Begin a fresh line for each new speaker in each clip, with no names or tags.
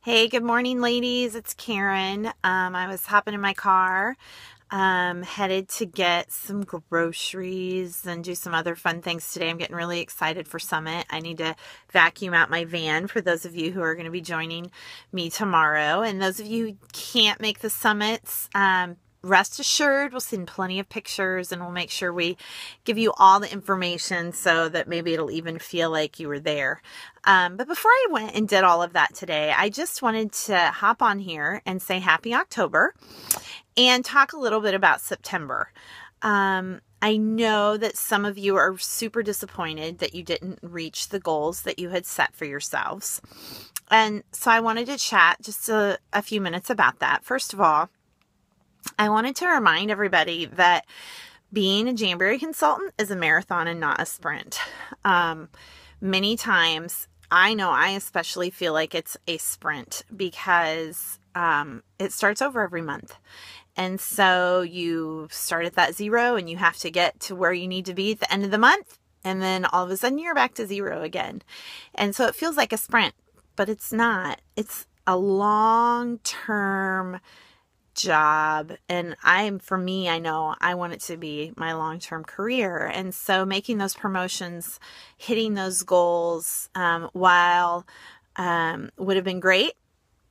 Hey, good morning, ladies. It's Karen. I was hopping in my car, headed to get some groceries and do some other fun things today. I'm getting really excited for Summit. I need to vacuum out my van for those of you who are going to be joining me tomorrow. And those of you who can't make the summits, rest assured, we'll send plenty of pictures and we'll make sure we give you all the information so that maybe it'll even feel like you were there. But before I went and did all of that today, I just wanted to hop on here and say happy October and talk a little bit about September. I know that some of you are super disappointed that you didn't reach the goals that you had set for yourselves. And so I wanted to chat just a few minutes about that. First of all, I wanted to remind everybody that being a Jamberry consultant is a marathon and not a sprint. Many times, I know I especially feel like it's a sprint because it starts over every month. And so you start at that zero and you have to get to where you need to be at the end of the month. And then all of a sudden you're back to zero again. And so it feels like a sprint, but it's not. It's a long-term job. And for me, I know I want it to be my long-term career. And so making those promotions, hitting those goals, while would have been great,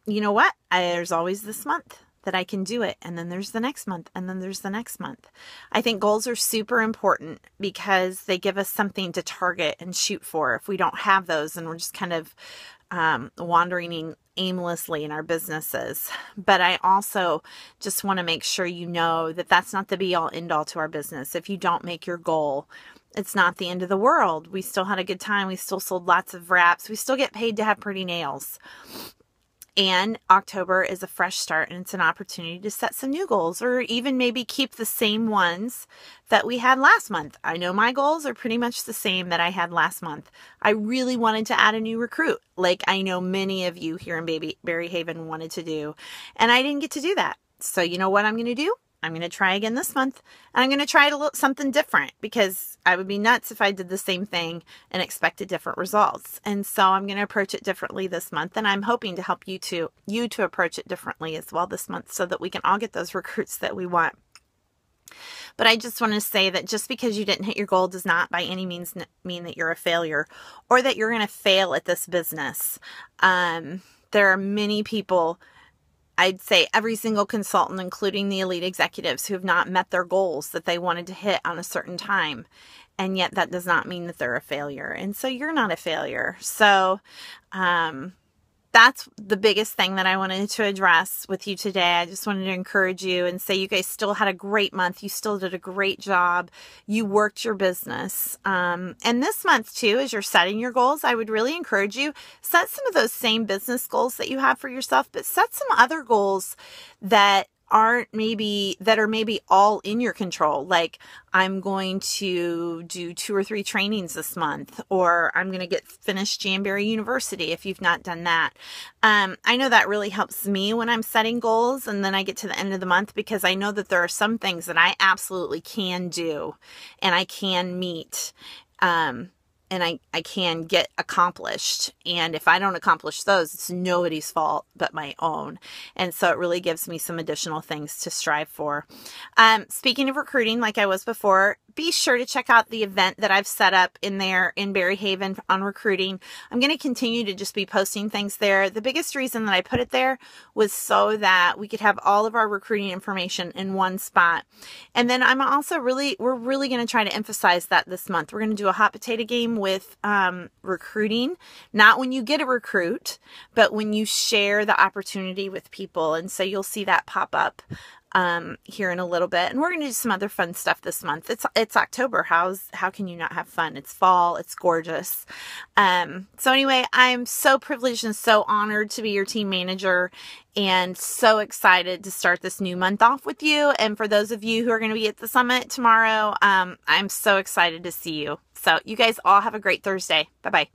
you know what? There's always this month that I can do it. And then there's the next month. And then there's the next month. I think goals are super important because they give us something to target and shoot for. If we don't have those and we're just kind of wandering aimlessly in our businesses. But I also just want to make sure you know that that's not the be all end all to our business. If you don't make your goal, it's not the end of the world. We still had a good time. We still sold lots of wraps. We still get paid to have pretty nails. And October is a fresh start and it's an opportunity to set some new goals or even maybe keep the same ones that we had last month. I know my goals are pretty much the same that I had last month. I really wanted to add a new recruit, like I know many of you here in Berry Haven wanted to do, and I didn't get to do that. So you know what I'm going to do? I'm going to try again this month, and I'm going to try something different because I would be nuts if I did the same thing and expected different results. And so I'm going to approach it differently this month, and I'm hoping to help you to approach it differently as well this month so that we can all get those recruits that we want. But I just want to say that just because you didn't hit your goal does not by any means mean that you're a failure or that you're going to fail at this business. There are many people, I'd say every single consultant, including the elite executives, who have not met their goals that they wanted to hit on a certain time. And yet that does not mean that they're a failure. And so you're not a failure. So that's the biggest thing that I wanted to address with you today. I just wanted to encourage you and say you guys still had a great month. You still did a great job. You worked your business. And this month too, as you're setting your goals, I would really encourage you, set some of those same business goals that you have for yourself, but set some other goals that are maybe all in your control. Like I'm going to do 2 or 3 trainings this month, or I'm going to get finished Jamberry University if you've not done that. I know that really helps me when I'm setting goals and then I get to the end of the month because I know that there are some things that I absolutely can do and I can meet. And I can get accomplished. And if I don't accomplish those, it's nobody's fault but my own. And so it really gives me some additional things to strive for. Speaking of recruiting, like I was before, be sure to check out the event that I've set up in there in Berry Haven on recruiting. I'm going to continue to just be posting things there. The biggest reason that I put it there was so that we could have all of our recruiting information in one spot. And then we're really going to try to emphasize that this month. We're going to do a hot potato game with recruiting, not when you get a recruit, but when you share the opportunity with people. And so you'll see that pop up here in a little bit. And we're going to do some other fun stuff this month. It's October. How can you not have fun? It's fall. It's gorgeous. So anyway, I'm so privileged and so honored to be your team manager and so excited to start this new month off with you. And for those of you who are going to be at the summit tomorrow, I'm so excited to see you. So you guys all have a great Thursday. Bye-bye.